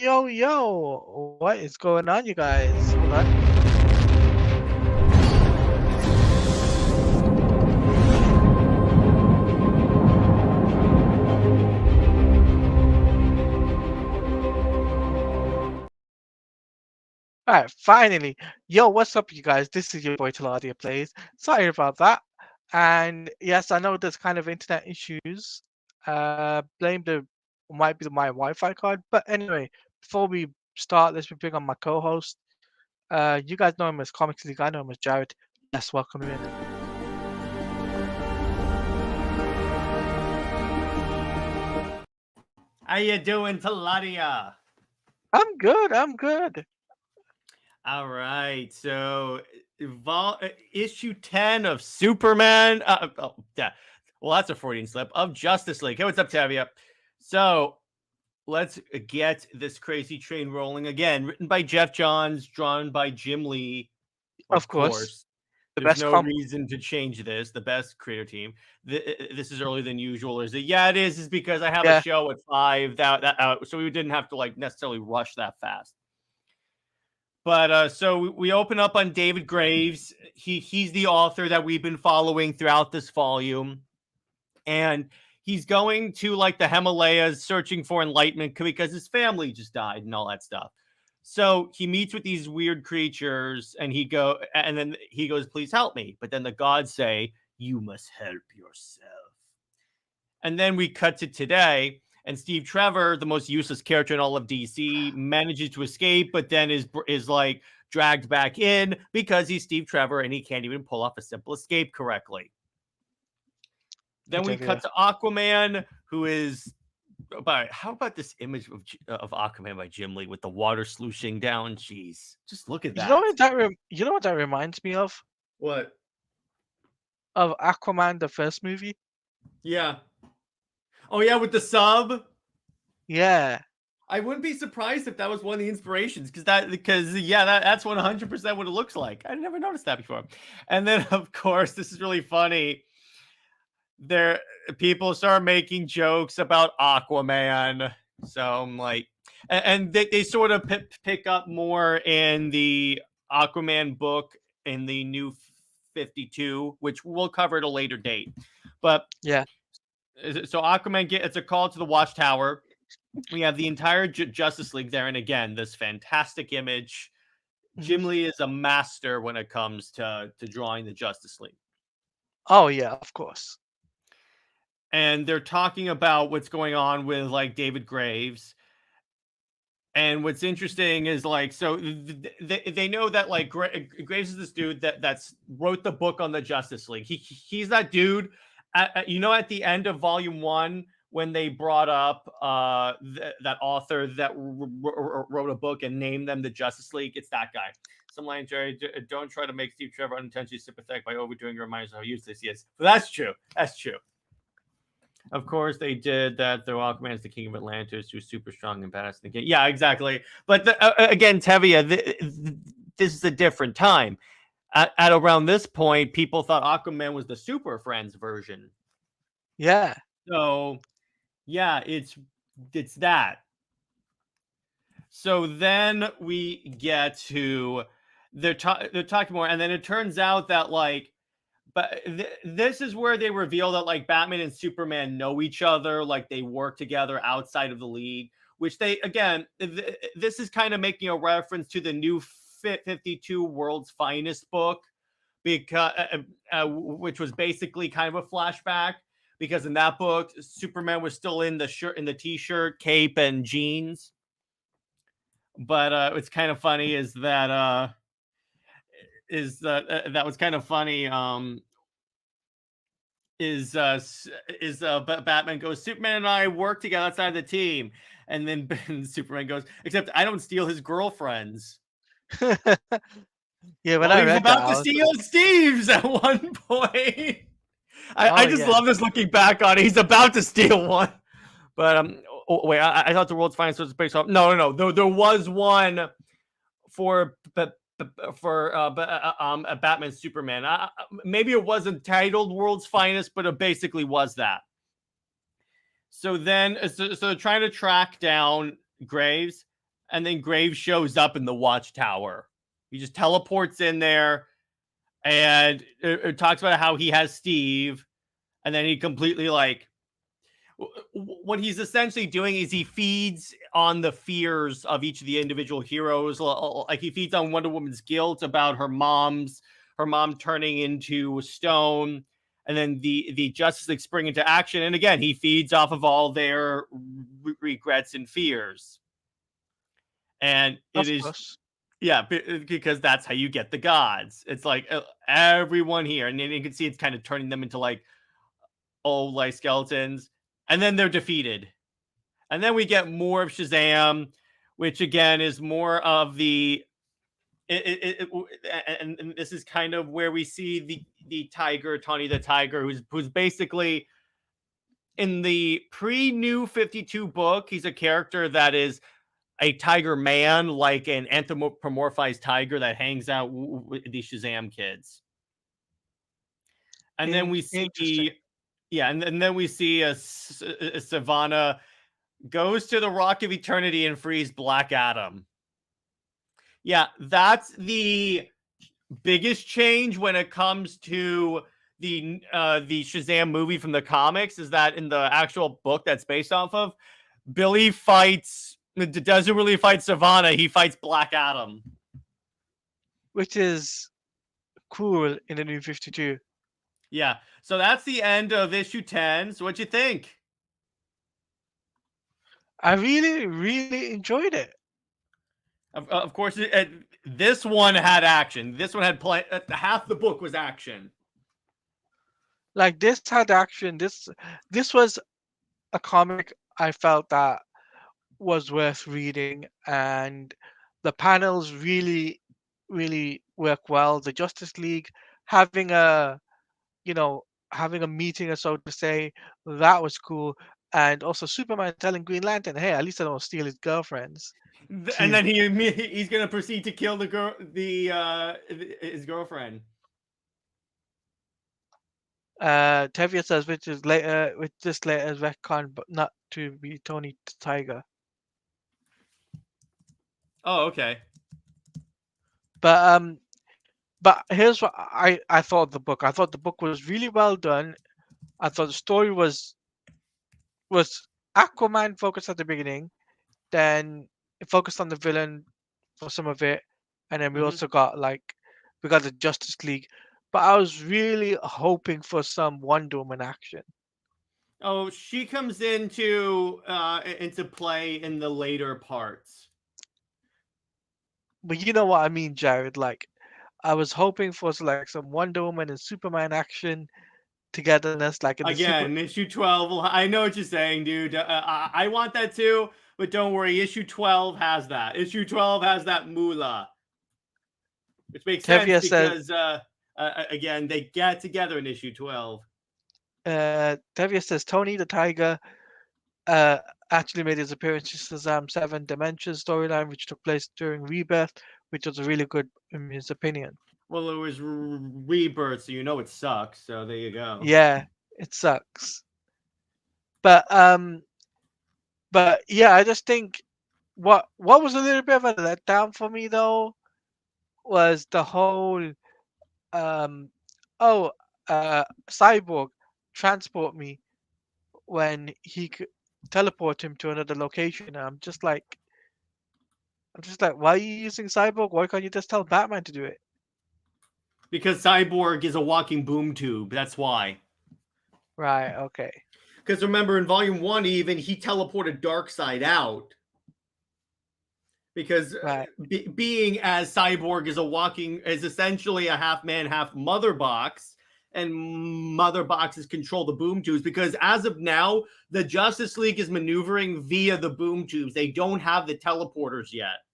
yo. What is going on, you guys? Hold on. All right, finally. Yo, what's up, you guys? This is your boy Taladia Plays. Sorry about that. And yes, I know there's kind of internet issues. Blame the might be my Wi-Fi card. But anyway, before we start, let's bring on my co-host. You guys know him as Comics League. I know him as Jared. Yes, welcome him in. How you doing, Taladia? I'm good. I'm good. All right, so issue 10 of Superman. Yeah. Well, that's a Freudian slip of Justice League. Hey, what's up, Tavia? So let's get this crazy train rolling again. Written by Jeff Johns, drawn by Jim Lee. Of course. The There's best no reason to change this. The best creator team. This is earlier than usual. Or is it? Yeah, it is. Is because I have a show at 5 so we didn't have to like necessarily rush that fast. But so we open up on David Graves. He's the author that we've been following throughout this volume, and he's going to like the Himalayas searching for enlightenment because his family just died and all that stuff. So he meets with these weird creatures, and then he goes, "Please help me." But then the gods say, "You must help yourself." And then we cut to today, and Steve Trevor, the most useless character in all of DC, manages to escape, but then is like dragged back in because he's Steve Trevor and he can't even pull off a simple escape correctly. Then we cut to Aquaman, who is. How about this image of Aquaman by Jim Lee with the water slushing down? Jeez, just look at that. You know what that reminds me of? What? Of Aquaman, the first movie. Yeah. Oh yeah, with the sub. Yeah. I wouldn't be surprised if that was one of the inspirations because that's 100% what it looks like. I never noticed that before. And then of course, this is really funny. People start making jokes about Aquaman. So I'm like, and they sort of pick up more in the Aquaman book in the new 52, which we'll cover at a later date. But yeah. So Aquaman gets a call to the Watchtower. We have the entire Justice League there. And again, this fantastic image. Jim Lee is a master when it comes to drawing the Justice League. Oh, yeah, of course. And they're talking about what's going on with like David Graves. And what's interesting is like, so they know that like Graves is this dude that's wrote the book on the Justice League. He's that dude. At the end of volume 1, when they brought up that author that wrote a book and named them the Justice League, it's that guy. Some line, Jerry, don't try to make Steve Trevor unintentionally sympathetic by overdoing your reminders of how useless he is. But that's true. That's true. Of course, they did that. Though Aquaman is the king of Atlantis, who's super strong and badass. Yeah, exactly. But again, Tevia, this is a different time. At around this point, people thought Aquaman was the Super Friends version. Yeah. So, yeah, it's that. So then we get to they're talking more, and then it turns out that like. But this is where they reveal that like Batman and Superman know each other, like they work together outside of the league, which they, again, this is kind of making a reference to the new 52 World's Finest book, because which was basically kind of a flashback, because in that book, Superman was still in the t-shirt, cape, and jeans. But what's kind of funny is that that was kind of funny. Batman goes, Superman and I work together outside the team, and then Superman goes, except I don't steal his girlfriends. Yeah, when I was read about that, to steal Steve's at one point. I just love this looking back on it. He's about to steal one, but wait, I thought the World's Finest was based off. No. There was one for Batman Superman. Maybe it wasn't titled World's Finest, but it basically was that. So then, so they're trying to track down Graves, And then Graves shows up in the watchtower. He just teleports in there, and it talks about how he has Steve, and then he completely like what he's essentially doing is he feeds on the fears of each of the individual heroes. Like he feeds on Wonder Woman's guilt about her mom turning into stone, and then the Justice League spring into action. And again, he feeds off of all their regrets and fears. And it Of is, course. yeah, because that's how you get the gods. It's like everyone here, and then you can see it's kind of turning them into like old like skeletons, and then they're defeated. And then we get more of Shazam, which again is more of the and this is kind of where we see the tiger, Tawny the Tiger, who's basically in the pre-New 52 book, he's a character that is a tiger man, like an anthropomorphized tiger that hangs out with the Shazam kids. And then we Interesting. see, yeah, and then we see a Savannah goes to the Rock of Eternity and frees Black Adam. Yeah, that's the biggest change when it comes to the Shazam movie from the comics, is that in the actual book that's based off of, Billy doesn't really fight Savannah, he fights Black Adam. Which is cool in the New 52. Yeah, so that's the end of issue 10. So what'd you think? I really, really enjoyed it. Of course, this one had action. This one had half the book was action. Like this had action. This was a comic I felt that was worth reading, and the panels really, really work well. The Justice League having a, you know, having a meeting, or so to say, that was cool. And also Superman telling Green Lantern, "Hey, at least I don't steal his girlfriends." And To then he's gonna proceed to kill his girlfriend. Tevye says, which this later is retcon, but not to be Tony Tiger. Oh, okay. But here's what I thought of the book. I thought the book was really well done. I thought the story was Aquaman focused at the beginning, then it focused on the villain for some of it, and then we Mm-hmm. also got we got the Justice League. But I was really hoping for some Wonder Woman action. Oh, she comes into play in the later parts. But you know what I mean, Jared. Like I was hoping for like some Wonder Woman and Superman action togetherness, like in the super. Again, issue 12. I know what you're saying, dude. I want that too, but don't worry. Issue 12 has that. Issue 12 has that moolah, which makes sense Tevye says, because again, they get together in issue 12. Tevye says Tony the Tiger actually made his appearance in Shazam 7 Dimensions storyline, which took place during Rebirth, which was really good in his opinion. Well, it was Rebirth, so you know it sucks. So there you go. Yeah, it sucks. But yeah, I just think what was a little bit of a letdown for me though was the whole um oh Cyborg transport me when he could teleport him to another location. I'm just like, why are you using Cyborg? Why can't you just tell Batman to do it? Because Cyborg is a walking boom tube. That's why. Right, okay. Because remember, in Volume 1, even, he teleported Darkseid out. Because Right. being as Cyborg is essentially a half man, half mother box, and mother boxes control the boom tubes. Because as of now, the Justice League is maneuvering via the boom tubes. They don't have the teleporters yet.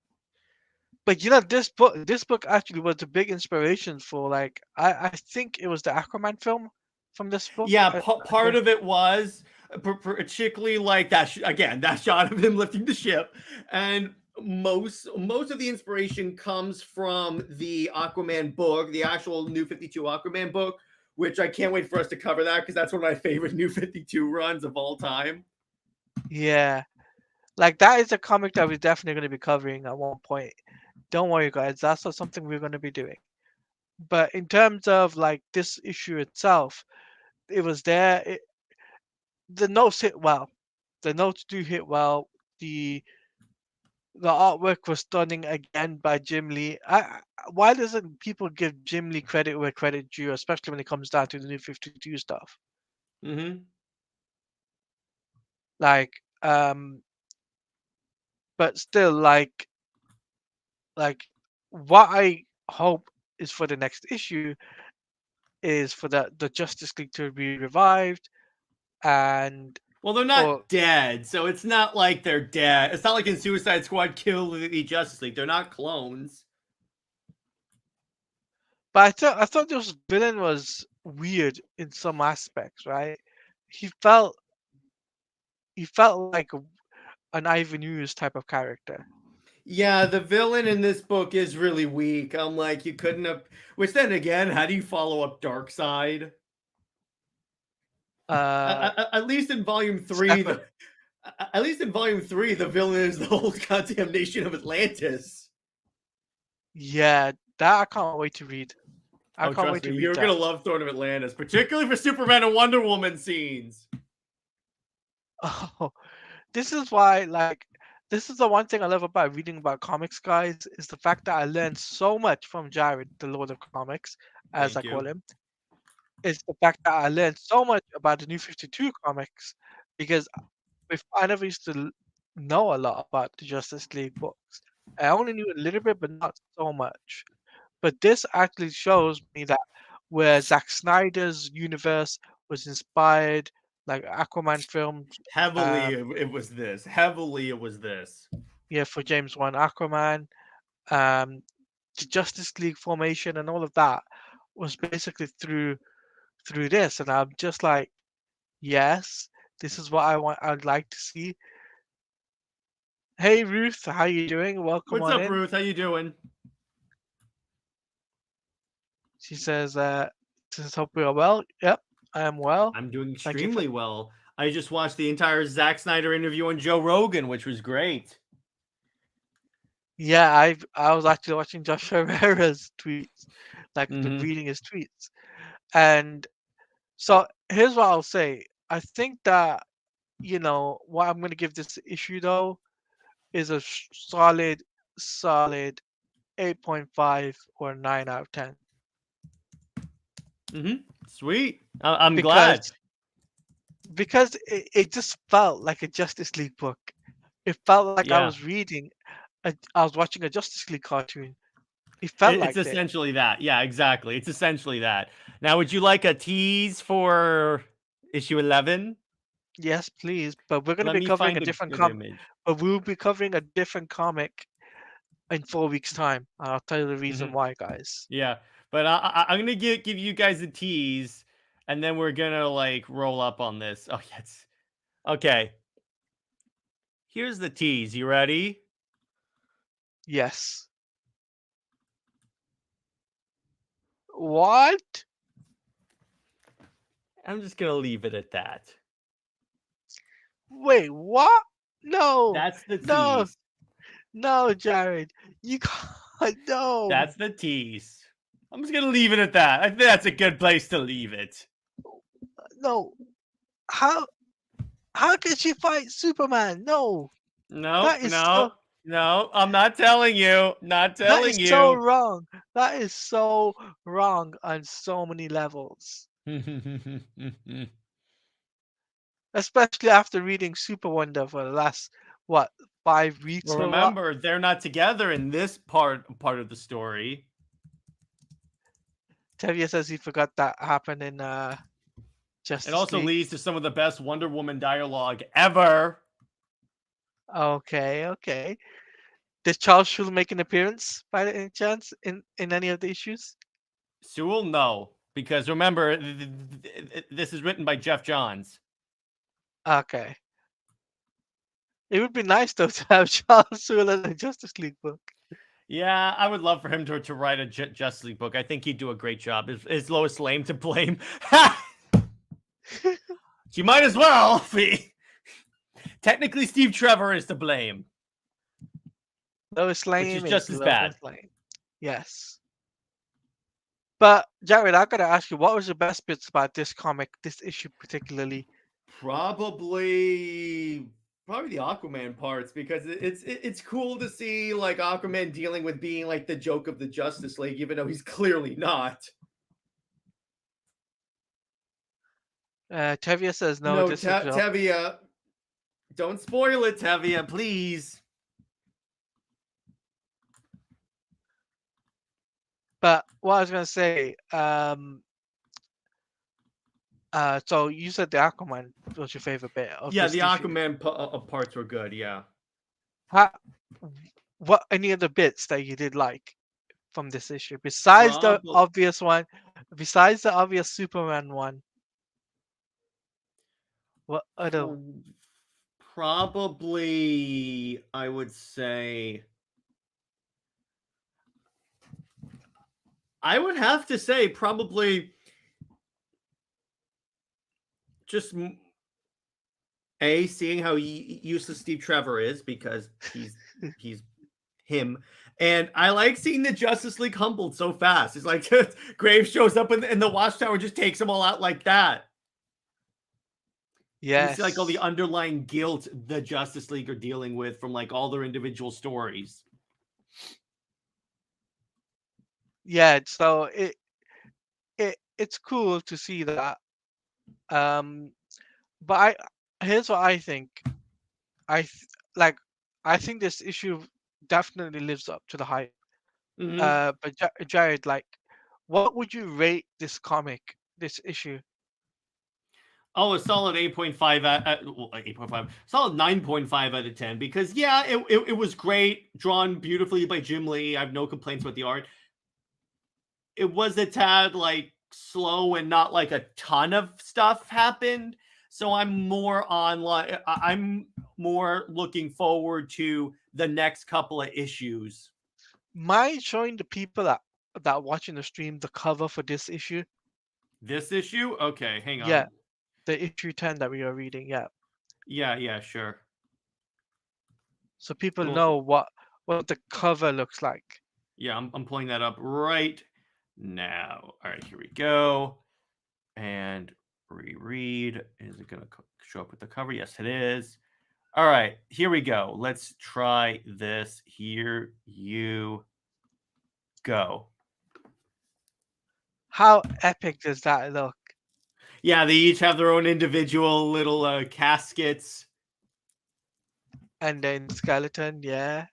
But you know, this book actually was a big inspiration for like I think it was the Aquaman film from this book. Yeah, part of it was particularly like that again, that shot of him lifting the ship, and most of the inspiration comes from the Aquaman book, the actual New 52 Aquaman book, which I can't wait for us to cover that because that's one of my favorite New 52 runs of all time. Yeah. Like that is a comic that we're definitely going to be covering at one point. Don't worry, guys. That's not something we're going to be doing. But in terms of like this issue itself, it was there. The notes hit well. The notes do hit well. The the artwork was stunning again by Jim Lee. Why doesn't people give Jim Lee credit where credit due, especially when it comes down to the new 52 stuff? Mm-hmm. Like, but still, like what I hope is for the next issue is for the Justice League to be revived and Well, they're for not dead, so it's not like they're dead. It's not like in Suicide Squad kill the Justice League. They're not clones. but I thought this villain was weird in some aspects, right? He felt he felt like an Ivan Ooze type of character. Yeah, the villain in this book is really weak. I'm like, you couldn't have. Which then again, how do you follow up Darkseid? Uh, At least in volume three, Separate. at least in volume three, the villain is the whole goddamn nation of Atlantis. Yeah, that I can't wait to read. I Oh, can't trust wait me, to read you're that. gonna love Throne of Atlantis, particularly for Superman and Wonder Woman scenes. Oh, this is why, like, this is the one thing I love about reading about comics, guys, is the fact that I learned so much from Jared, the Lord of Comics, as I Thank call you. him. It's the fact that I learned so much about the New 52 comics because I never used to know a lot about the Justice League books. I only knew a little bit, but not so much. But this actually shows me that where Zack Snyder's universe was inspired, like Aquaman films, Heavily, um, it was this. Heavily, it was this. yeah, for James Wan Aquaman, um, the Justice League formation, and all of that was basically through this, and I'm just like, yes, this is what I want. I'd like to see. Hey Ruth, how you doing? Welcome What's on up, in. Ruth? How you doing? She says hope we are well. Yep, I am well. I'm doing Thank you for extremely well. I just watched the entire Zack Snyder interview on Joe Rogan, which was great. Yeah, I was actually watching Josh Herrera's tweets, like Mm-hmm. reading his tweets. And so here's what I'll say. I think that, what I'm gonna give this issue though is a solid 8.5 or 9 out of 10. Mm-hmm. Sweet. I'm glad. Because it just felt like a Justice League book. It felt like Yeah. I was watching a Justice League cartoon. It felt It's like it. essentially that. Yeah, exactly. It's essentially that. Now, would you like a tease for issue 11? Yes, please. But we're gonna Let be me covering a find a different good image. but we'll be covering a different comic in 4 weeks' time. And I'll tell you the reason Mm-hmm. why, guys. Yeah, but I'm gonna give you guys a tease, and then we're gonna like roll up on this. Oh yes. Okay. Here's the tease. You ready? Yes. What? I'm just gonna leave it at that. Wait, what? No, That's the no, tease. no, Jared. You can't. No, That's the tease. I'm just gonna leave it at that. I think that's a good place to leave it. no. How how can she fight Superman? No, No, that is so no, no. I'm not telling you. Not that is telling so you. wrong. That is so wrong on so many levels. Especially after reading Super Wonder for the last what 5 weeks Well, or what? remember, they're not together in this part of the story. Tevye says he forgot that happened in It Justice also League. leads to some of the best Wonder Woman dialogue ever. Okay, okay. Did Charles Schul make an appearance by any chance in any of the issues? Sewell, no, because remember, this is written by Jeff Johns. Okay. It would be nice though to have Charles Schul in a Justice League book. Yeah, I would love for him to write a Justice League book. I think he'd do a great job. Is Lois Lane to blame? She might as well be. Technically, Steve Trevor is to blame, Lois which is Lane just is as bad. Lois Lane. Yes. But Jared, I gotta ask you, what was the best bits about this comic, this issue particularly? Probably the Aquaman parts, because it's cool to see like Aquaman dealing with being like the joke of the Justice League, even though he's clearly not. Tevia says no. No, This is Tevia, don't spoil it, Tevia, please. But what I was gonna say, so you said the Aquaman was your favorite bit of Yeah, this the issue. Aquaman parts were good. Yeah. How, what any other bits that you did like from this issue besides the Prob- obvious one, besides the obvious Superman one? What other? Probably, I would say, I would have to say probably just seeing how useless Steve Trevor is, because he's him. And I like seeing the Justice League humbled so fast. It's like Graves shows up in the Watchtower, just takes them all out like that. And you see like all the Yes. underlying guilt the Justice League are dealing with from like all their individual stories. Yeah. So it's cool to see that. Um, but here's what I think. I th- like I think this issue definitely lives up to the hype. Mm-hmm. But Jared, like, what would you rate this comic, this issue? Oh, a solid 8.5 well, 8.5. Solid 9.5 out of 10, because yeah, it was great, drawn beautifully by Jim Lee. I have no complaints with the art. It was a tad like slow, and not like a ton of stuff happened. So I'm more on like I'm more looking forward to the next couple of issues. Mind showing the people that are watching the stream the cover for this issue? This issue? Okay, hang Yeah, on. the issue 10 that we are reading. Yeah, Yeah, sure. so people Well, know what the cover looks like. yeah, I'm pulling that up right now. All right, here we go. And reread. Is it going to show up with the cover? Yes, it is. All right, here we go. Let's try this. Here you go. How epic does that look? Yeah, they each have their own individual little caskets. And then skeleton, yeah.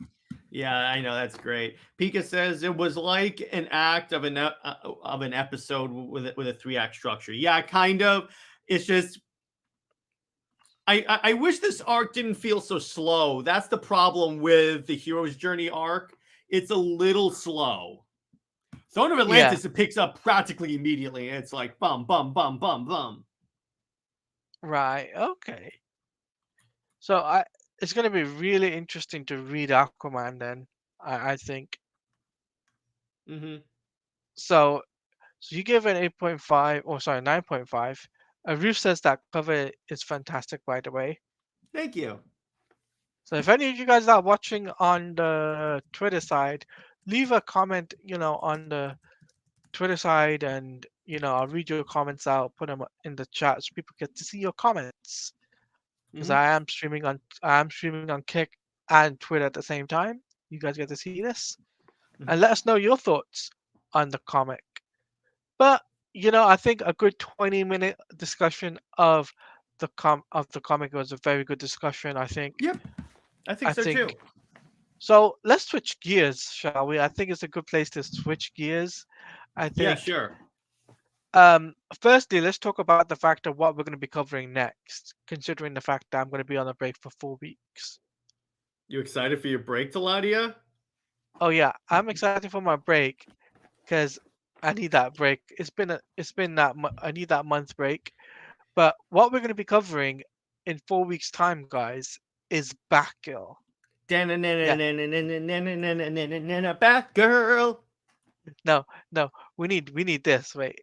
Yeah, I know, that's great. Pika says it was like an act of an episode with a 3-act structure. Yeah, kind of. It's just I wish this arc didn't feel so slow. That's the problem with the hero's journey arc. It's a little slow. Throne of Yeah, Atlantis, it picks up practically immediately. It's like bum bum bum bum bum. right. Okay. So it's gonna be really interesting to read Aquaman then. I think. Mm-hmm. So you give it 8.5, or sorry, 9.5. Ruth says that cover is fantastic, by the way. Thank you. So if any of you guys are watching on the Twitter side, leave a comment, on the Twitter side, and I'll read your comments out, put them in the chat so people get to see your comments. Because Mm-hmm. I am streaming on Kick and Twitter at the same time. You guys get to see this, Mm-hmm. and let us know your thoughts on the comic. But I think a good 20-minute discussion of the comic was a very good discussion. I think. Yep, I think I so too. think so. Let's switch gears, shall we? I think it's a good place to switch gears. I Yeah, think. sure. Firstly, let's talk about the fact of what we're going to be covering next, considering the fact that I'm going to be on a break for 4 weeks. You excited for your break, Taladia? Oh yeah, I'm excited for my break because I need that break. It's been I need that month break. But what we're going to be covering in 4 weeks' time, guys, is Batgirl. Yeah, Batgirl. no, no, we need this. Wait,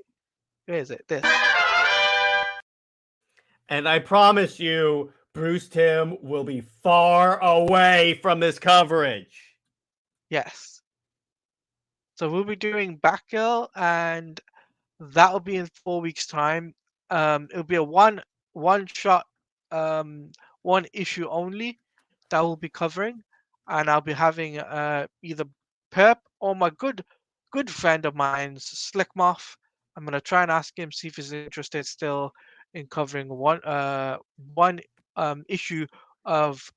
where is it? This. And I promise you, Bruce Timm will be far away from this coverage. Yes. So we'll be doing Batgirl, and that'll be in 4 weeks' time. It'll be a one shot, one issue only that we'll be covering, and I'll be having either Perp or my good friend of mine's Slickmoth. I'm gonna try and ask him, see if he's interested still in covering one issue of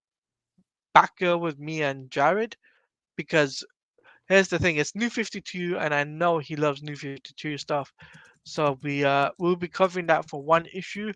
Batgirl with me and Jared, because here's the thing, it's New 52 and I know he loves New 52 stuff. So we'll be covering that for one issue.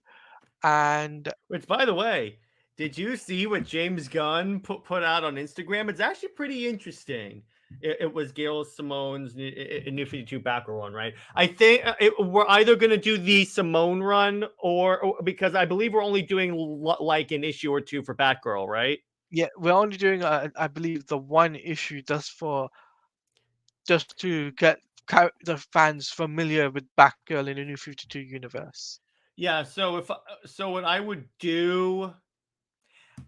And Which, by the way, did you see what James Gunn put out on Instagram? It's actually pretty interesting. It was Gail Simone's New 52 Batgirl run, right? I think we're either going to do the Simone run or because I believe we're only doing like an issue or two for Batgirl, right? yeah, we're only doing I believe the one issue just to get the fans familiar with Batgirl in the New 52 universe. Yeah, so what I would do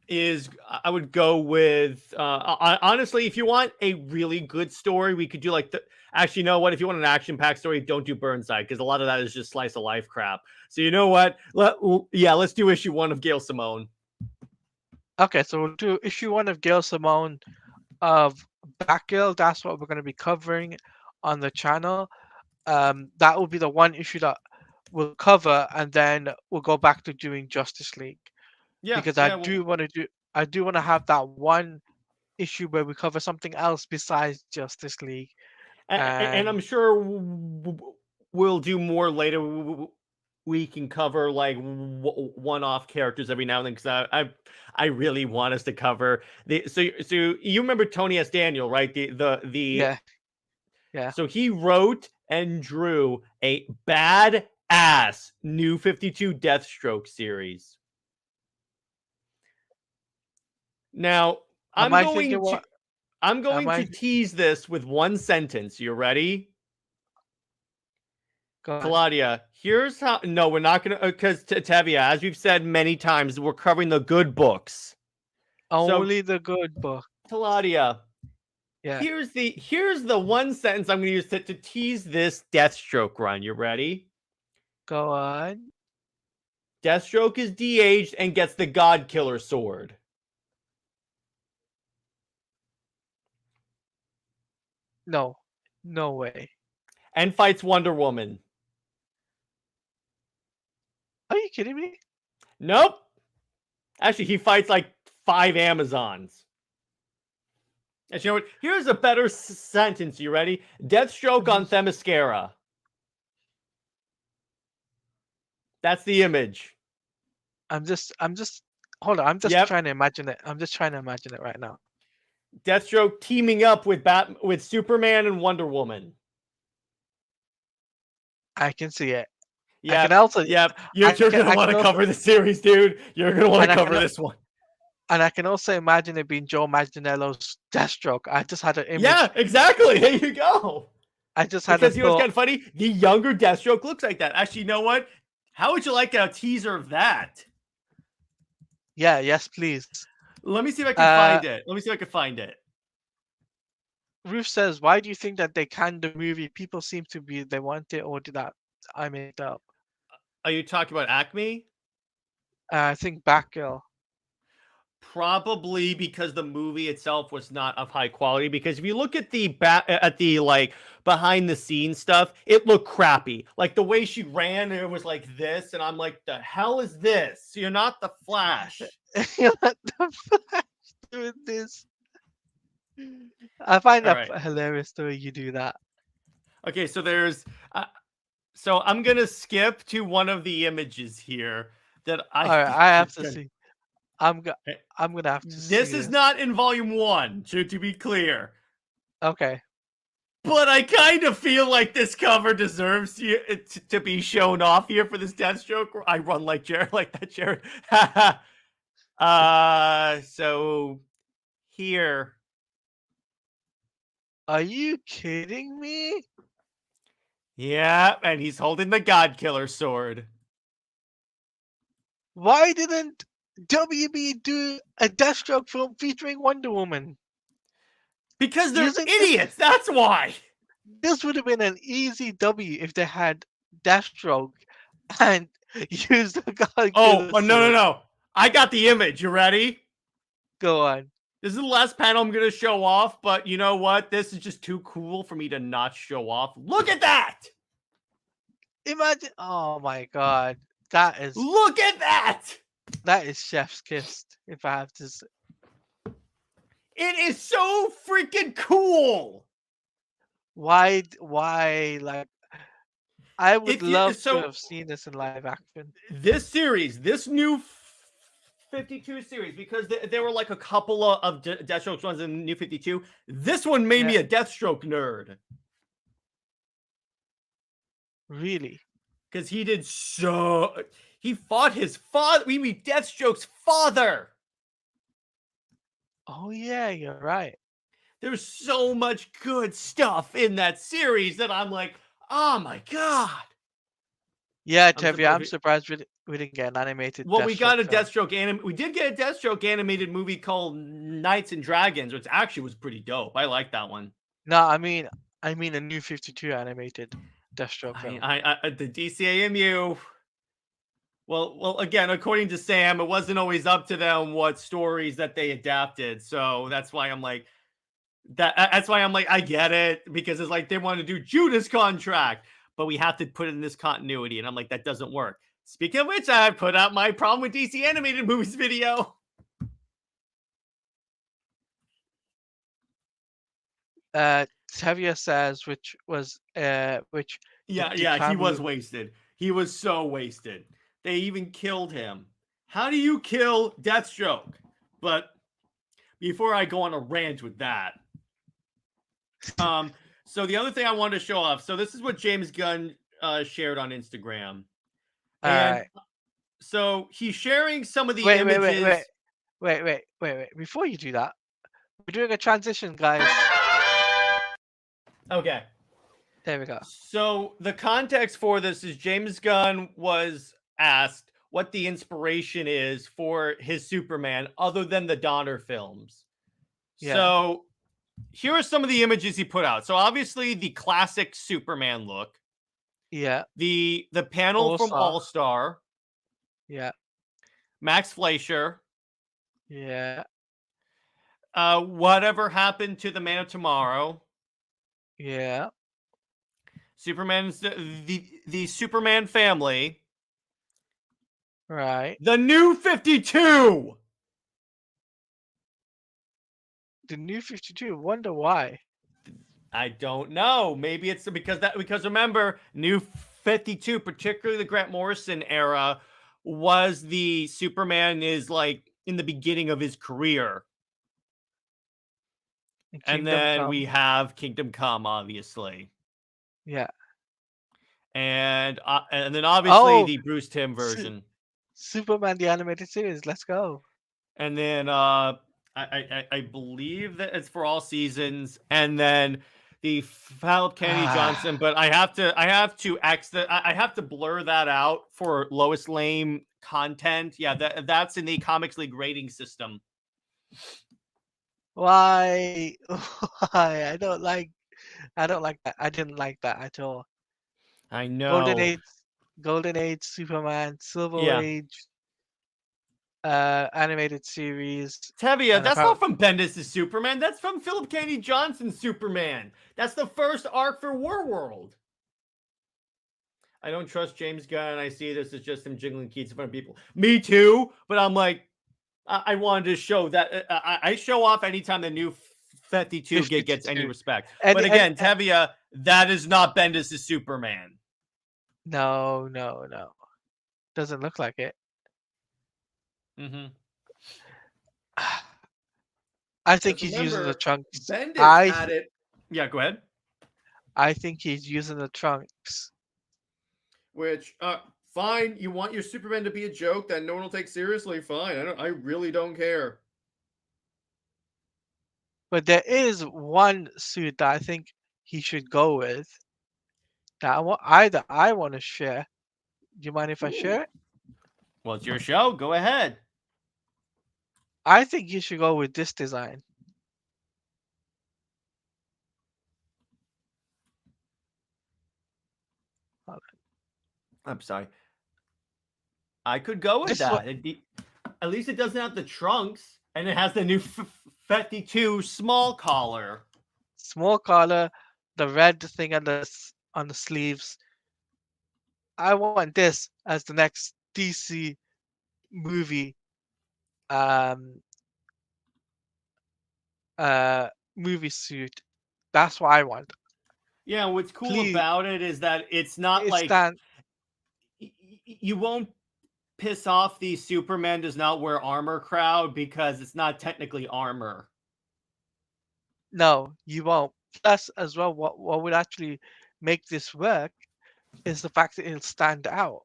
is I would go with honestly, if you want a really good story, we could do like the actually, you know what? If you want an action-packed story, don't do Burnside because a lot of that is just slice of life crap. So you know what? Let's do issue 1 of Gail Simone. Okay, so we'll do issue 1 of Gail Simone of Batgirl. That's what we're going to be covering on the channel. That will be the one issue that we'll cover, and then we'll go back to doing Justice League, because I do want to have that one issue where we cover something else besides Justice League. And I'm And sure we'll do more later. We can cover like one-off characters every now and then because I really want us to cover the so you remember Tony S. Daniel, right? The yeah, So he wrote and drew a badass New 52 Deathstroke series. Now am I thinking what? I'm Am going to I tease this with one sentence. You ready? go on? Claudia, here's how. No, we're not going to, because Tevia, as we've said many times, we're covering the good books. So, Only the good book. Claudia, Yeah, here's the one sentence I'm going to use to tease this Deathstroke run. You ready? go on. Deathstroke is de-aged and gets the God Killer sword. No, no way. And fights Wonder Woman. Are you kidding me? Nope. Actually, he fights like 5 Amazons. And you know what? Here's a better sentence. You ready? Deathstroke on Themyscira. That's the image. I'm just hold on. I'm just Yep. trying to imagine it. I'm just trying to imagine it right now. Deathstroke teaming up with Superman and Wonder Woman. I can see it. I can Yep. also Yep. You're gonna want to also, cover the series, dude. You're gonna want to cover this one. and I can also imagine it being Joe Manganiello's Deathstroke. I just had an image. Yeah, exactly. There you go. I just had a Because you know what's thought. kind of funny? The younger Deathstroke looks like that. Actually, you know what? How would you like a teaser of that? Yeah, yes, please. Let me see if I can find it. Let me see if I can find it. Ruth says, "Why do you think that they canned the movie? People seem to be they want it, or did that I made it up?" Are you talking about Acme? I think Batgirl. Probably because the movie itself was not of high quality. Because if you look at the like behind the scenes stuff, it looked crappy. Like the way she ran, it was like this, and I'm like, the hell is this? You're not the Flash. What the Flash doing this? I find All that right. hilarious the way you do that. Okay, so there's so I'm gonna skip to one of the images here that I All right, think I have is to gonna. see. I'm gonna have to see This is this. not in volume 1, to be clear. Okay. But I kind of feel like this cover deserves to be shown off here for this Deathstroke. I run like Jared, like that Jared. So here. Are you kidding me? Yeah, and he's holding the God Killer sword. Why didn't WB do a Deathstroke film featuring Wonder Woman? Because they're Using idiots. That's why. this would have been an easy W if they had Deathstroke and used the God Oh, Killer no, no, suit. no. I got the image. You ready? Go on. This is the last panel I'm going to show off, but you know what? This is just too cool for me to not show off. Look at that! Imagine. Oh my God, Look at that! that is chef's kiss. If I have to say. It is so freaking cool. Why? Like, I would love to So have seen this in live action. this series, this new 52 series, because there were like a couple of Deathstroke ones in New 52. This one made me a Deathstroke nerd. Really? Because he did so. He fought his father. We meet Deathstroke's father. Oh yeah, you're right. There's so much good stuff in that series that I'm like, oh my God. Yeah, Tevi, I'm surprised we didn't get an animated. Well, Deathstroke we got a film. Deathstroke we did get a Deathstroke animated movie called Knights and Dragons, which actually was pretty dope. I like that one. No, I mean a new 52 animated Deathstroke film. The DCAMU. Well, again, according to Sam, it wasn't always up to them what stories that they adapted. So that's why I'm like, I get it, because it's like they want to do Judas Contract, but we have to put it in this continuity. And I'm like, that doesn't work. Speaking of which, I put out my problem with DC animated movies video. Tevia says, which Yeah, he was wasted. He was so wasted. They even killed him. How do you kill Deathstroke? But before I go on a rant with that, so the other thing I wanted to show off. So this is what James Gunn shared on Instagram, and so he's sharing some of the images. Wait. Before you do that, we're doing a transition, guys. Okay. There we go. So the context for this is James Gunn was asked what the inspiration is for his Superman other than the Donner films. Yeah. So here are some of the images he put out. So obviously the classic Superman look. Yeah. The panel from All-Star. Yeah. Max Fleischer. Yeah. Whatever happened to the Man of Tomorrow. Yeah. Superman's the Superman family. Right. The New 52. The New 52. Wonder why. I don't know. Maybe it's because remember, New 52, particularly the Grant Morrison era, was the Superman is like in the beginning of his career. And then we have Kingdom Come, obviously. Yeah. And then obviously the Bruce Timm version. Superman the animated series. Let's go. And then I believe that it's for all seasons. And then the Philip Kennedy Johnson, but I have to blur that out for Lois Lane content. Yeah, that's in the Comics League rating system. Why? I don't like that. I didn't like that at all. I know. Golden Age Superman, Silver Age animated series. Tevia, that's not from Bendis' Superman. That's from Philip Kennedy Johnson's Superman. That's the first arc for Warworld. I don't trust James Gunn. I see this as just him jiggling keys in front of people. Me too, but I'm like, I wanted to show that I show off anytime the New 52 gets any respect. But again, Tevia, that is not Bendis' Superman. No. Doesn't look like it. Mm-hmm. I think he's using the trunks. Bendis had it. Yeah, go ahead. I think he's using the trunks. Which, fine. You want your Superman to be a joke that no one will take seriously? Fine. I really don't care. But there is one suit that I think he should go with. That I want to share. Do you mind if I share it? Well, it's your show. Go ahead. I think you should go with this design. Uh, I'm sorry. I could go with This is what that. At least it doesn't have the trunks, and it has the new 52 small collar. small collar, the red thing on on the sleeves. I want this as the next DC movie um uh movie suit. That's what I want. Yeah, what's cool Please, about it is that it's not it's like that you won't piss off the Superman does not wear armor crowd because it's not technically armor. no, you won't. Plus, as well, what would actually make this work is the fact that it'll stand out.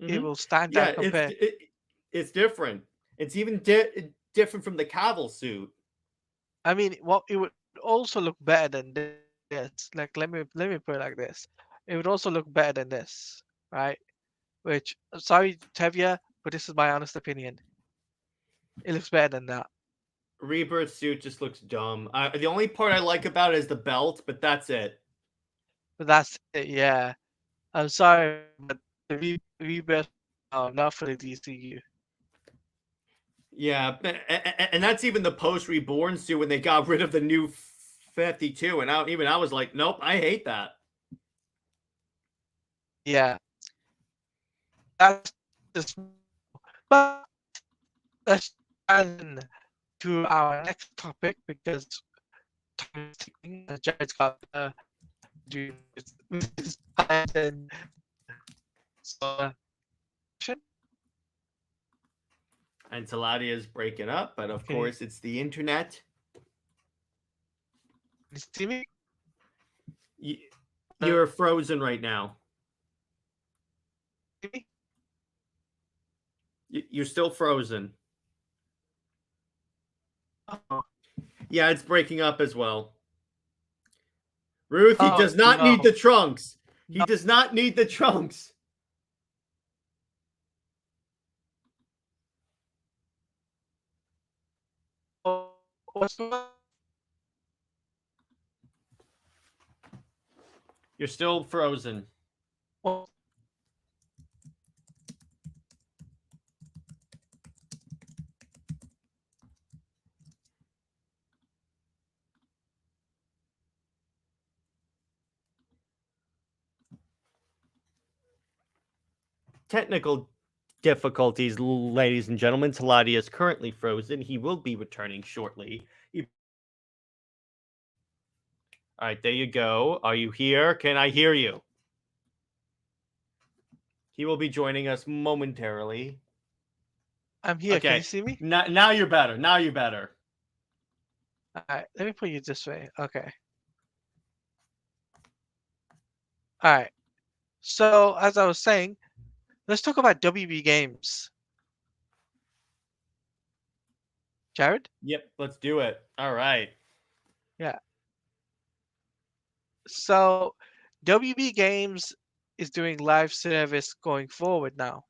It Mm-hmm. will stand Yeah, out compared. it's different. It's even different from the Cavill suit. I mean, what it would also look better than this. Like, let me put it like this. It would also look better than this, right? Which, sorry, Tevia, but this is my honest opinion. It looks better than that. Rebirth suit just looks dumb. The only part I like about it is the belt, but that's it. But that's it, yeah. I'm sorry, but the rebirth, no, not for the DCU. Yeah, and that's even the post reborn suit when they got rid of the new 52, and even I was like, nope, I hate that. Yeah, that's just. But let's turn to our next topic because time is ticking. Jared's got do his time and so. And Taladia is breaking up, but of Can you course it's the internet. see me? You're frozen right now. See me? You're still frozen. Oh, Yeah, it's breaking up as well. Ruth, he oh does not need no. the trunks. He No. does not need the trunks. What's going on? You're still frozen. What- Technical difficulties, ladies and gentlemen. Taladia is currently frozen. He will be returning shortly. All right, there you go. Are you here? Can I hear you? He will be joining us momentarily. I'm here. Can you Okay. see me? Now you're better. Now you're better. All right. Let me put you this way. Okay. All right. So as I was saying, let's talk about WB games. Jared? Yep, let's do it. All right. Yeah. So WB Games is doing live service going forward now,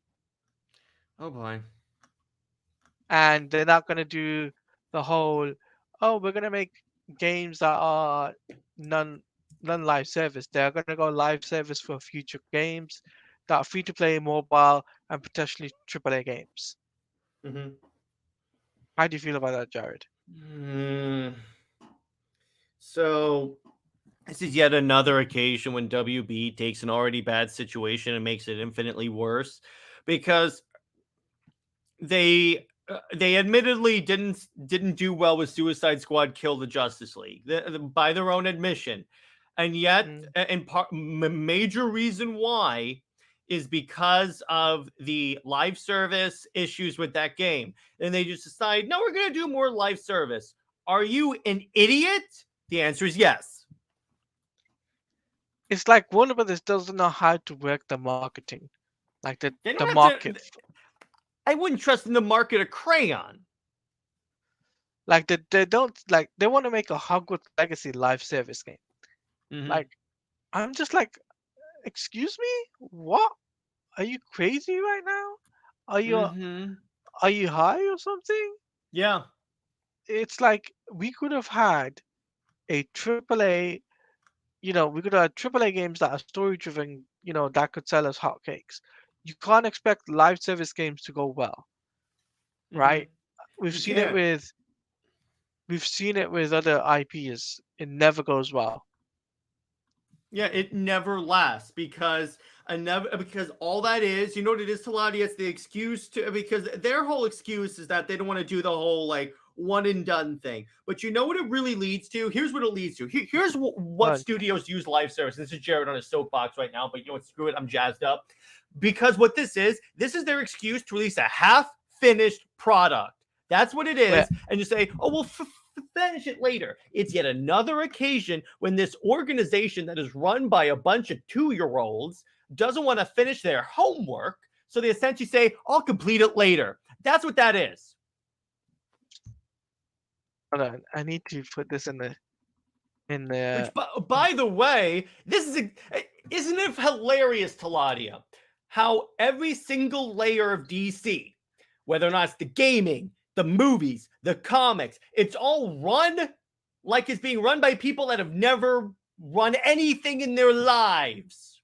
Oh boy. and they're not going to do the whole, oh, we're going to make games that are non non live service. They're going to go live service for future games that are free to play, mobile, and potentially AAA games. Mm-hmm. How do you feel about that, Jared? So this is yet another occasion when WB takes an already bad situation and makes it infinitely worse, because they admittedly didn't do well with Suicide Squad Kill the Justice League, by their own admission, and yet Mm. in part major reason why is because of the live service issues with that game. And they just decide, no, we're going to do more live service. Are you an idiot? The answer is yes. It's like Warner Brothers doesn't know how to work the marketing, like They the don't have market. to. I wouldn't trust them to market a crayon. Like they don't like they want to make a Hogwarts Legacy live service game. Mm-hmm. Like I'm just like, excuse me, what? Are you crazy right now? Are you Mm-hmm. are you high or something? Yeah. It's like we could have had a triple A. We could have triple A games that are story driven. That could sell us hotcakes. You can't expect live service games to go well, Mm-hmm. right? We've You seen it can't. with we've seen it with other IPs. It never goes well. Yeah, it never lasts because all that is, you know what it is to Lottie? It's the excuse to because their whole excuse is that they don't want to do the whole like one and done thing. But you know what it really leads to? Here's what it leads to. Here's what But studios use live service. This is Jared on his soapbox right now, but you know what? Screw it, I'm jazzed up because what this is their excuse to release a half finished product. That's what it yeah, is, and you say, "Oh well, finish it later." It's yet another occasion when this organization that is run by a bunch of 2-year-olds doesn't want to finish their homework. So they essentially say, I'll complete it later. That's what that is. hold on. I need to put this in the. Which, by the way, isn't it hilarious, Taladia, how every single layer of DC, whether or not it's the gaming, the movies, the comics, it's all run like it's being run by people that have never run anything in their lives.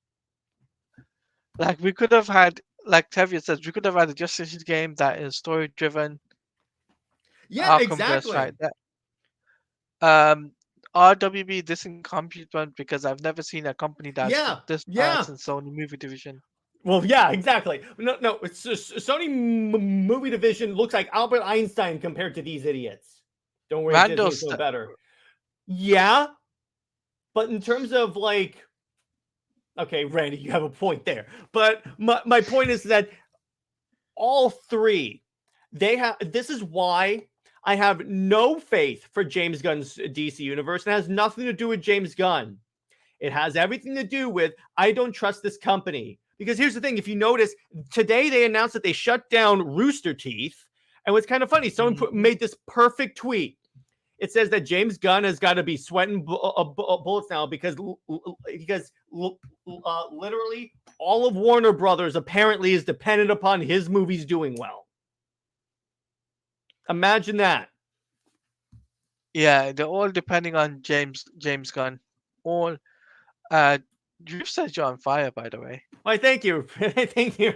Like we could have had, like Tevye says, we could have had a Justice League game that is story driven. Yeah, Arkham exactly. right there. RWB this incompetent because I've never seen a company that's Yeah, this bad yeah. since Sony movie division. Well, yeah, exactly. No, it's just Sony movie division looks like Albert Einstein compared to these idiots. Don't worry, Disney Randall, is doing better. Yeah, but in terms of like, okay, Randy, you have a point there. But my point is that all three, they have. This is why I have no faith for James Gunn's DC universe. It has nothing to do with James Gunn. It has everything to do with I don't trust this company. Because here's the thing, if you notice, today they announced that they shut down Rooster Teeth. And what's kind of funny, someone made this perfect tweet. It says that James Gunn has got to be sweating bullets now because literally all of Warner Brothers apparently is dependent upon his movies doing well. Imagine that. Yeah, they're all depending on James Gunn. All Drew says you're on fire, by the way. Why, thank you. Thank you.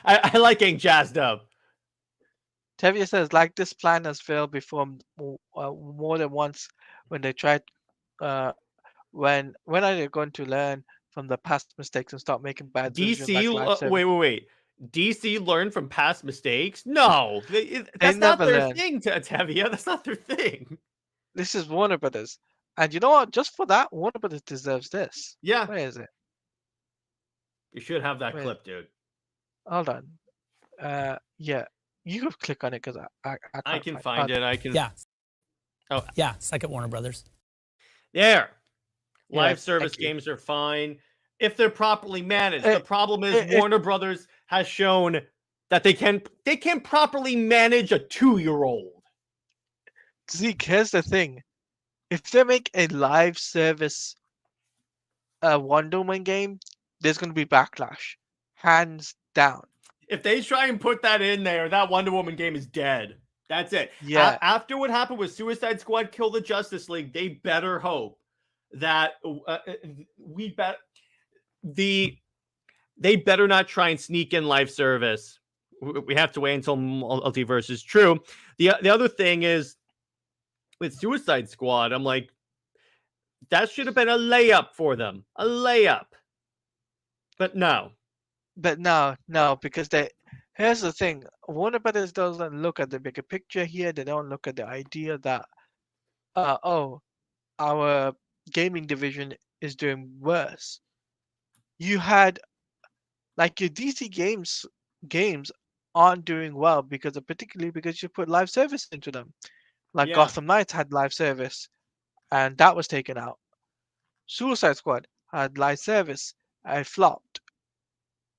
I like getting jazzed up. Tevye says like this plan has failed before more than once when they tried. Uh, when are they going to learn from the past mistakes and stop making bad decisions DC, like live service? wait. DC learned from past mistakes? No, They that's not never their learn. thing, Tevia. That's not their thing. This is Warner Brothers, and you know what? Just for that, Warner Brothers deserves this. Yeah, Where is it? you should have that Where? clip, dude. Hold on. Yeah, you could click on it because I I can't can find. find it. I can. Yeah. Oh, yeah. Second Warner Brothers. There. Yeah, Live service thank you. games are fine if they're properly managed. The problem is Warner Brothers has shown that they can properly manage a 2-year-old. Zeke, here's the thing: if they make a live service Wonder Woman game, there's going to be backlash, hands down. If they try and put that in there, that Wonder Woman game is dead. That's it. Yeah. After what happened with Suicide Squad Kill the Justice League, they better hope that they better not try and sneak in live service. We have to wait until multiverse is true. The other thing is with Suicide Squad, I'm like, that should have been a layup for them. A layup. But no. But no, because here's the thing. Warner Brothers doesn't look at the bigger picture here. They don't look at the idea that our gaming division is doing worse. You had like your DC games aren't doing well particularly because you put live service into them. Like Gotham Knights had live service and that was taken out. Suicide Squad had live service and flopped.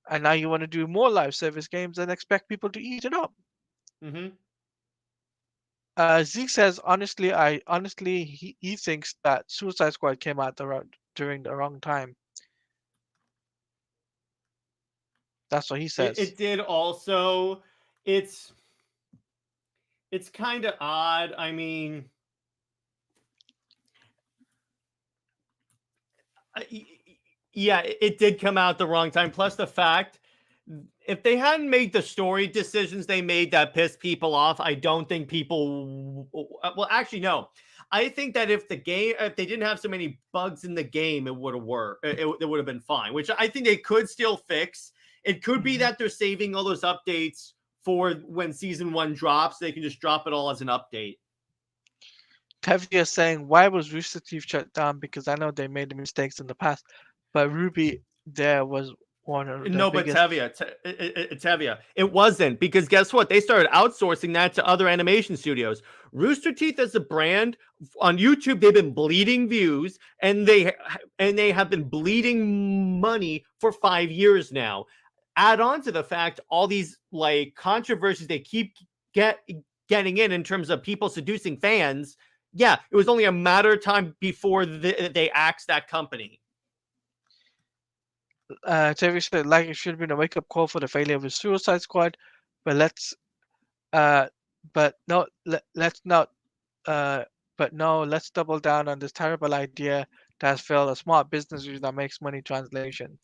And now you want to do more live service games and expect people to eat it up. Mm-hmm. Zeke says honestly, he thinks that Suicide Squad came out during the wrong time. That's what he says. It did also. It's kind of odd. I mean, yeah, it did come out the wrong time. Plus the fact, if they hadn't made the story decisions they made that pissed people off, I don't think people. Well, actually, no. I think that if they didn't have so many bugs in the game, it would have worked. It would have been fine. Which I think they could still fix. It could be that they're saving all those updates for when season 1 drops. They can just drop it all as an update. Tevye is saying, why was Rooster Teeth shut down? Because I know they made the mistakes in the past, but Ruby there was one of the No, but biggest. Tevye, it wasn't, because guess what? They started outsourcing that to other animation studios. Rooster Teeth as a brand on YouTube, they've been bleeding views, and they have been bleeding money for 5 years now. Add on to the fact all these like controversies they keep getting in terms of people seducing fans. Yeah, it was only a matter of time before they axed that company. Tevye said, like it should have been a wake up call for the failure of the Suicide Squad, but let's double down on this terrible idea that has failed a smart business that makes money translation.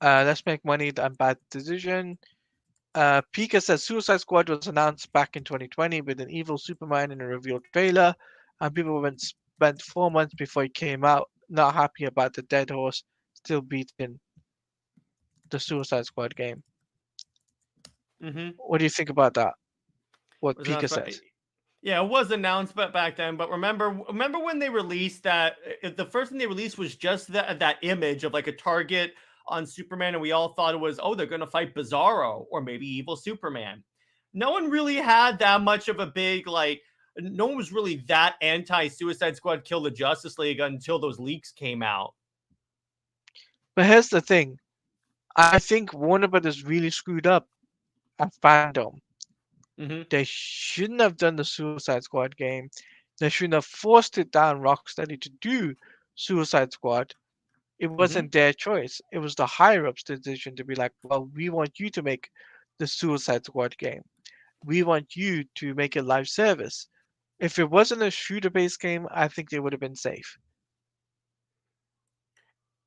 Let's make money and bad decision. Pika says Suicide Squad was announced back in 2020 with an evil Superman in a reveal trailer, and people spent 4 months before it came out not happy about the dead horse still beating the Suicide Squad game. What do you think about that? What Pika says? Yeah, it was announced back then, but remember when they released that? The first thing they released was just that image of like a target on Superman, and we all thought it was, oh, they're going to fight Bizarro or maybe evil Superman. No one really had that much of a big, like, no one was really that anti-Suicide Squad kill the Justice League until those leaks came out. But here's the thing. I think Warner Brothers really screwed up at fandom. They shouldn't have done the Suicide Squad game. They shouldn't have forced it down Rocksteady to do Suicide Squad. It wasn't their choice. It was the higher ups' decision to be like, well, we want you to make the Suicide Squad game. We want you to make it live service. If it wasn't a shooter-based game, I think they would have been safe.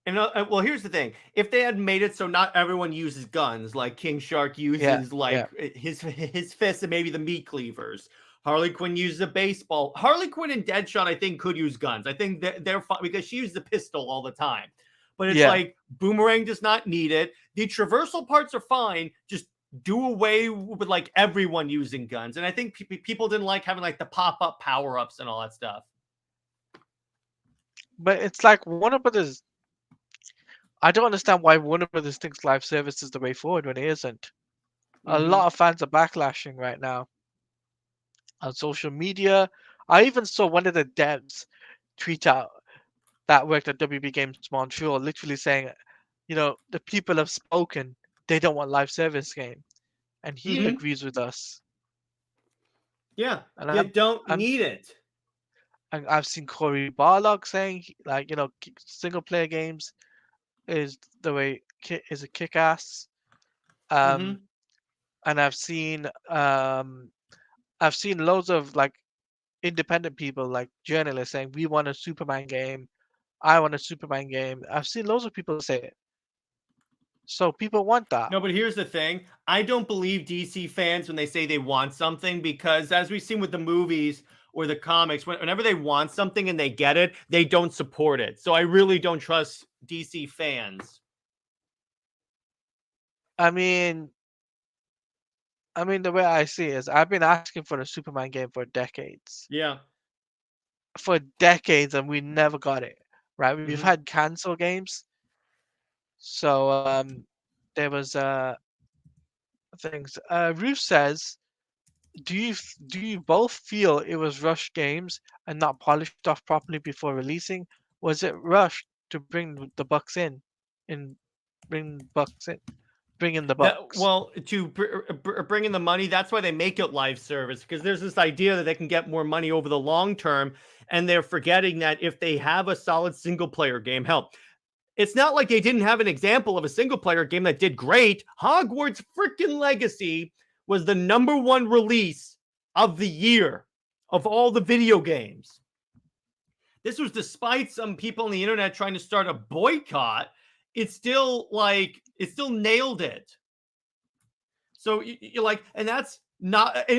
And well, here's the thing: if they had made it so not everyone uses guns, like King Shark uses his fists and maybe the meat cleavers, Harley Quinn uses a baseball. Harley Quinn and Deadshot, I think, could use guns. I think they're fine because she uses a pistol all the time. But it's like Boomerang does not need it. The traversal parts are fine. Just do away with like everyone using guns. And I think people didn't like having like the pop-up power-ups and all that stuff. But it's like Warner Brothers. I don't understand why Warner Brothers thinks live service is the way forward when it isn't. A lot of fans are backlashing right now on social media. I even saw one of the devs tweet out that worked at WB Games Montreal, literally saying, the people have spoken. They don't want live service game, and he agrees with us. Yeah, and you don't need it. And I've seen Cory Barlog saying, like, single player games is the way is a kick ass. And I've seen loads of like independent people, like journalists, saying we want a Superman game. I want a Superman game. I've seen loads of people say it. So people want that. No, but here's the thing. I don't believe DC fans when they say they want something, because as we've seen with the movies or the comics, whenever they want something and they get it, they don't support it. So I really don't trust DC fans. I mean, the way I see it is I've been asking for a Superman game for decades. Yeah. For decades, and we never got it, right? We've had cancel games. So there was things. Ruth says, do you both feel it was rushed games and not polished off properly before releasing? Was it rushed to bring the bucks in, bring in the bucks? To bring in the money, that's why they make it live service, because there's this idea that they can get more money over the long term, and they're forgetting that if they have a solid single player game, hell, It's not like they didn't have an example of a single player game that did great. Hogwarts freaking Legacy was the #1 release of the year of all the video games. This was despite some people on the internet trying to start a boycott. It still nailed it. So you're like, and that's not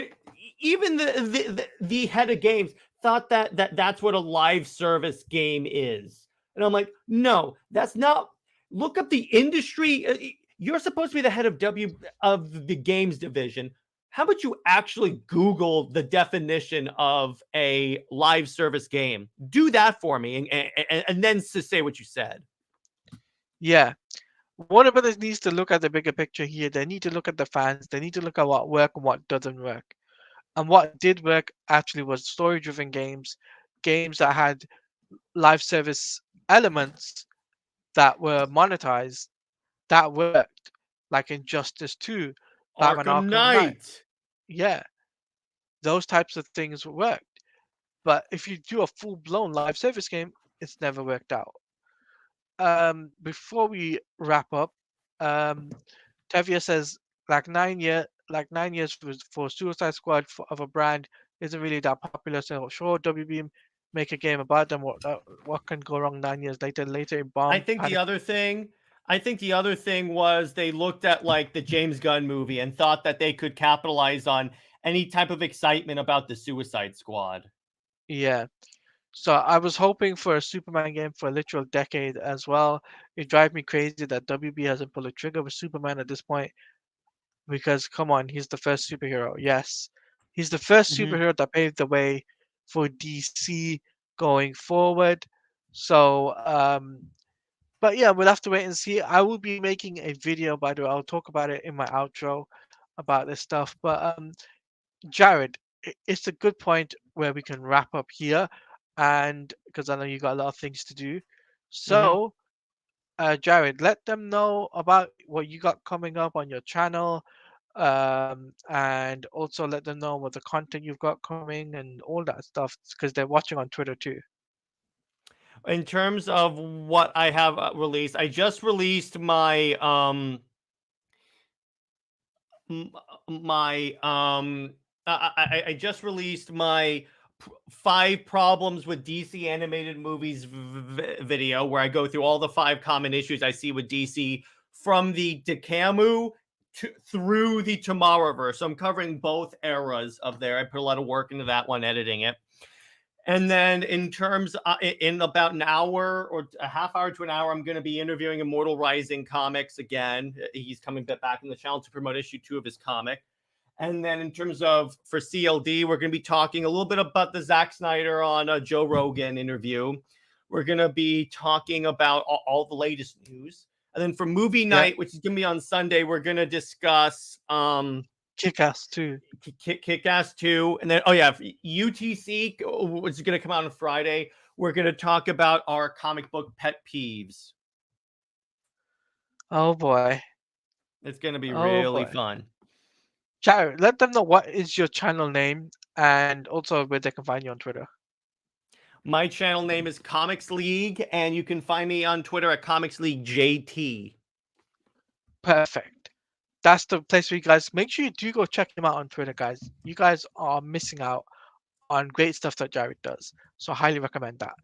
even the head of games thought that's what a live service game is. And I'm like, no, that's not. Look up the industry. You're supposed to be the head of the games division. How about you actually Google the definition of a live service game? Do that for me, and then to say what you said. Yeah. Warner Brothers needs to look at the bigger picture here. They need to look at the fans. They need to look at what worked and what doesn't work. And what did work actually was story-driven games, games that had live service elements that were monetized, that worked, like Injustice 2, Batman Arkham Arkham Knight. Knight. Yeah, those types of things worked. But if you do a full-blown live service game, it's never worked out. Before we wrap up, um, Tevia says like 9 years for Suicide Squad of a brand isn't really that popular. So sure, WB make a game about them. What can go wrong 9 years later? Later in I Bomb think the Panic. other thing, I think the other thing was they looked at like the James Gunn movie and thought that they could capitalize on any type of excitement about the Suicide Squad. Yeah. So I was hoping for a Superman game for a literal decade as well. It drives me crazy that WB hasn't pulled a trigger with Superman at this point. Because come on, he's the first superhero. Yes, he's the first Mm-hmm. superhero that paved the way for DC going forward. So, but yeah, we'll have to wait and see. I will be making a video, by the way. I'll talk about it in my outro about this stuff. But Jared, it's a good point where we can wrap up here, and because I know you got a lot of things to do. Mm-hmm. So, Jared, let them know about what you got coming up on your channel, and also let them know what the content you've got coming and all that stuff because they're watching on Twitter too. In terms of what I have released, I just released my my I just released my 5 problems with DC animated movies video, where I go through all the 5 common issues I see with DC from the Dekamu through the Tomorrowverse. So I'm covering both eras of there. I put a lot of work into that one, editing it. And then in terms in about an hour or a half hour to an hour, I'm going to be interviewing Immortal Rising Comics again. He's coming back in the channel to promote issue 2 of his comic. And then in terms of for CLD, we're going to be talking a little bit about the Zack Snyder on a Joe Rogan interview. We're going to be talking about all the latest news. And then for movie Yeah, night, which is going to be on Sunday, we're going to discuss Kick-Ass too. Kick-Ass 2. And then, oh yeah, UTC, which is going to come out on Friday. We're going to talk about our comic book pet peeves. Oh boy. It's going to be Oh really boy. fun. Jared, let them know what is your channel name and also where they can find you on Twitter. My channel name is Comics League, and you can find me on Twitter at Comics League JT. Perfect. That's the place for you guys. Make sure you do go check him out on Twitter, guys. You guys are missing out on great stuff that Jared does. So highly recommend that.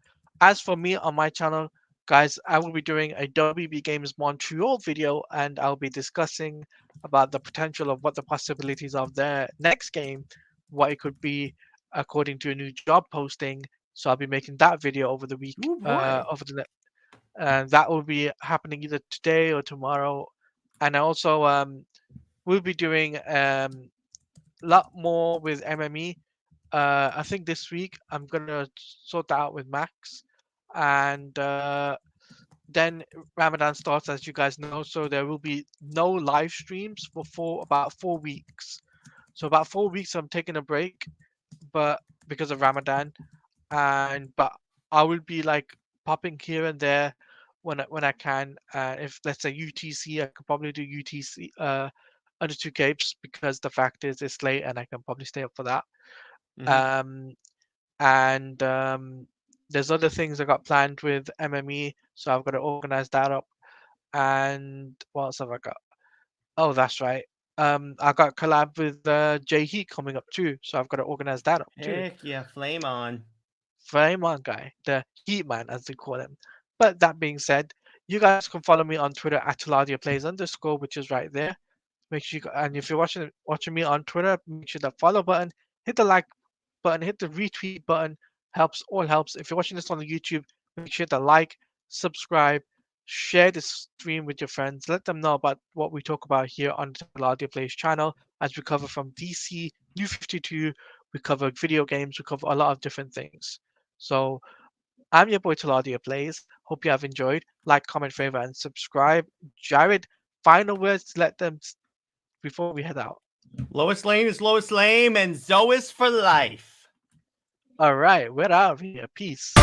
As for me on my channel, guys, I will be doing a WB Games Montreal video and I'll be discussing about the potential of what the possibilities of their next game, what it could be according to a new job posting. So I'll be making that video over the week, Oh boy. and that will be happening either today or tomorrow. And I also will be doing a lot more with MME. I think this week I'm gonna sort that out with Max, and then Ramadan starts, as you guys know. So there will be no live streams for about 4 weeks. So about 4 weeks I'm taking a break, but because of Ramadan, but I will be like popping here and there when I can. If let's say UTC, I could probably do UTC under 2 capes because the fact is it's late and I can probably stay up for that. Mm-hmm. Um, and There's other things I got planned with MME, so I've got to organize that up. And what else have I got? Oh, that's right. I got collab with J Heat coming up too, so I've got to organize that up too. Heck yeah, flame on. Flame on guy, the Heat Man as they call him. But that being said, you guys can follow me on Twitter at @LadiaPlays_, which is right there. Make sure and if you're watching me on Twitter, make sure that follow button, hit the like button, hit the retweet button. Helps. If you're watching this on the YouTube, make sure to like, subscribe, share this stream with your friends. Let them know about what we talk about here on the Ladia Plays channel, as we cover from DC, New 52. We cover video games. We cover a lot of different things. So I'm your boy Taladia Plays. Hope you have enjoyed. Like, comment, favorite, and subscribe. Jared, final words to let them before we head out. Lois Lane is Lois Lane, and Zois for life. All right, we're out of here. Peace.